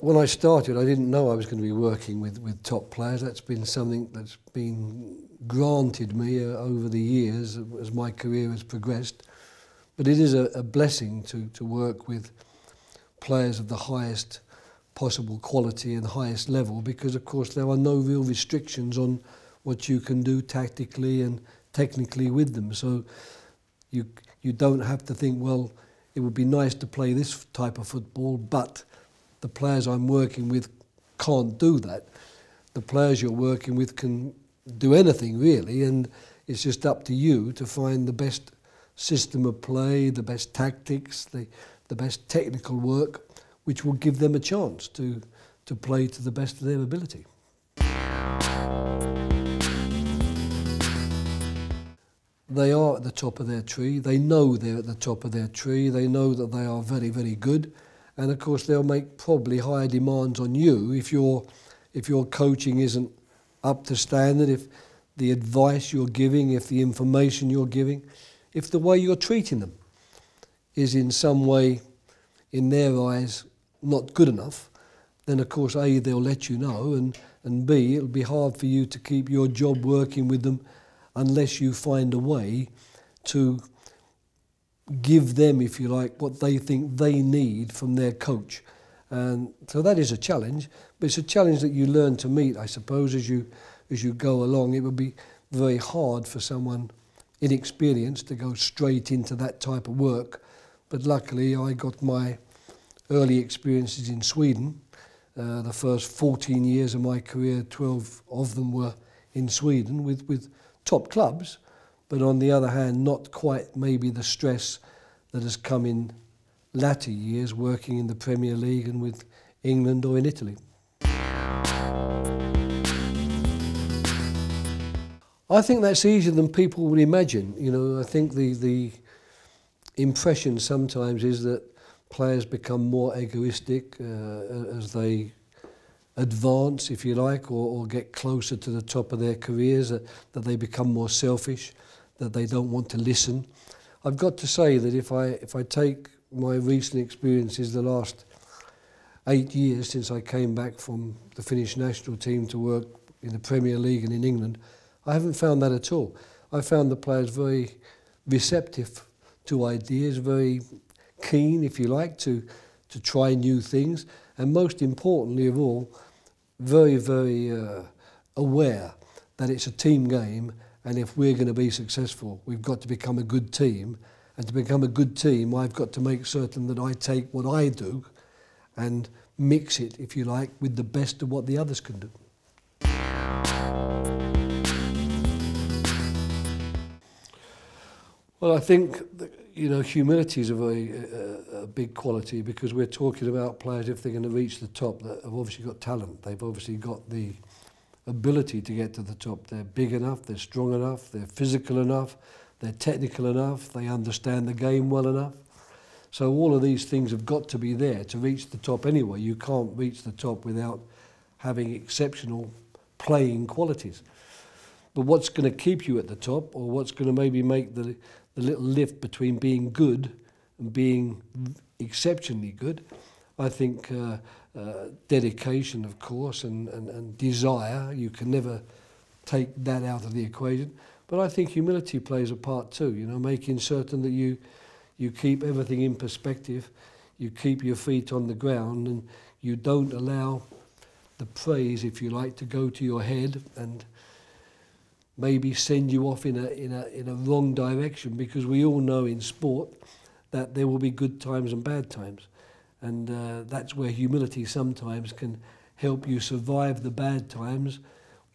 when I started, I didn't know I was going to be working with top players. That's been something that's been granted me over the years as my career has progressed. But it is a blessing to work with players of the highest possible quality and highest level, because of course there are no real restrictions on what you can do tactically and technically with them. So you don't have to think, well, it would be nice to play this type of football, but the players I'm working with can't do that. The players you're working with can do anything really, and it's just up to you to find the best system of play, the best tactics, the best technical work, which will give them a chance to play to the best of their ability. They are at the top of their tree. They know they're at the top of their tree. They know that they are very, very good. And of course they'll make probably higher demands on you if your coaching isn't up to standard, if the advice you're giving, if the information you're giving, if the way you're treating them is in some way, in their eyes, not good enough, then of course A, they'll let you know, and B, it'll be hard for you to keep your job working with them unless you find a way to give them, if you like, what they think they need from their coach. And so that is a challenge, but it's a challenge that you learn to meet, I suppose, as you go along. It would be very hard for someone inexperienced to go straight into that type of work, but luckily I got my early experiences in Sweden. The first 14 years of my career, 12 of them were in Sweden with top clubs, but on the other hand, not quite maybe the stress that has come in latter years working in the Premier League and with England or in Italy. I think that's easier than people would imagine. You know, I think the impression sometimes is that players become more egoistic as they advance, if you like, or get closer to the top of their careers, that they become more selfish, that they don't want to listen. I've got to say that if I take my recent experiences the last 8 years since I came back from the Finnish national team to work in the Premier League and in England, I haven't found that at all. I found the players very receptive to ideas, very keen, if you like, to try new things, and most importantly of all, very, very aware that it's a team game, and if we're going to be successful, we've got to become a good team. And to become a good team, I've got to make certain that I take what I do and mix it, if you like, with the best of what the others can do. Well, I think that, you know, humility is a very big quality, because we're talking about players, if they're going to reach the top, that have obviously got talent. They've obviously got the ability to get to the top. They're big enough, they're strong enough, they're physical enough, they're technical enough, they understand the game well enough. So all of these things have got to be there to reach the top anyway. You can't reach the top without having exceptional playing qualities. But what's going to keep you at the top, or what's going to maybe make the little lift between being good and being exceptionally good, I think dedication, of course, and desire. You can never take that out of the equation. But I think humility plays a part too, you know, making certain that you keep everything in perspective, you keep your feet on the ground, and you don't allow the praise, if you like, to go to your head and maybe send you off in a wrong direction, because we all know in sport that there will be good times and bad times. And that's where humility sometimes can help you survive the bad times,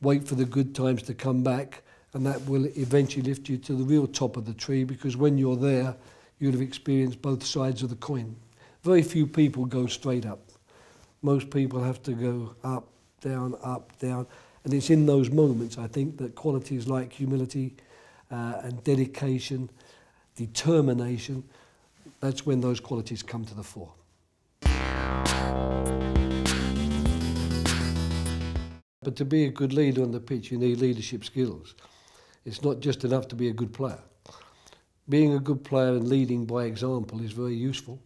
wait for the good times to come back, and that will eventually lift you to the real top of the tree, because when you're there, you'll have experienced both sides of the coin. Very few people go straight up. Most people have to go up, down, and it's in those moments, I think, that qualities like humility and dedication, determination, that's when those qualities come to the fore. But to be a good leader on the pitch, you need leadership skills. It's not just enough to be a good player. Being a good player and leading by example is very useful,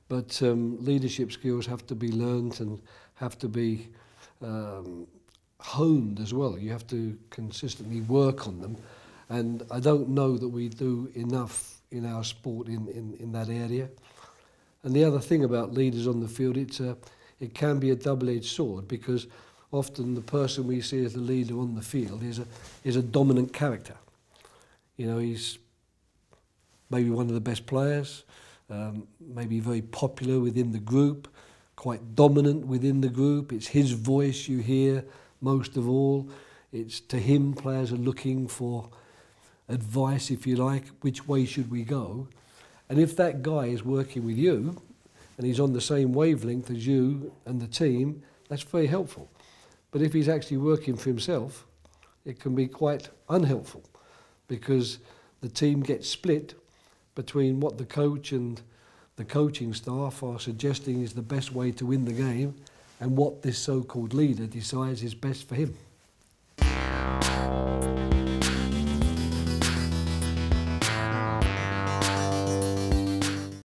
But leadership skills have to be learned and have to be honed as well. You have to consistently work on them. And I don't know that we do enough in our sport in that area. And the other thing about leaders on the field, it can be a double-edged sword, because often the person we see as the leader on the field is a dominant character. You know, he's maybe one of the best players, maybe very popular within the group, quite dominant within the group. It's his voice you hear most of all. It's to him players are looking for advice, if you like, which way should we go? And if that guy is working with you and he's on the same wavelength as you and the team, that's very helpful. But if he's actually working for himself, it can be quite unhelpful, because the team gets split between what the coach and the coaching staff are suggesting is the best way to win the game and what this so-called leader decides is best for him.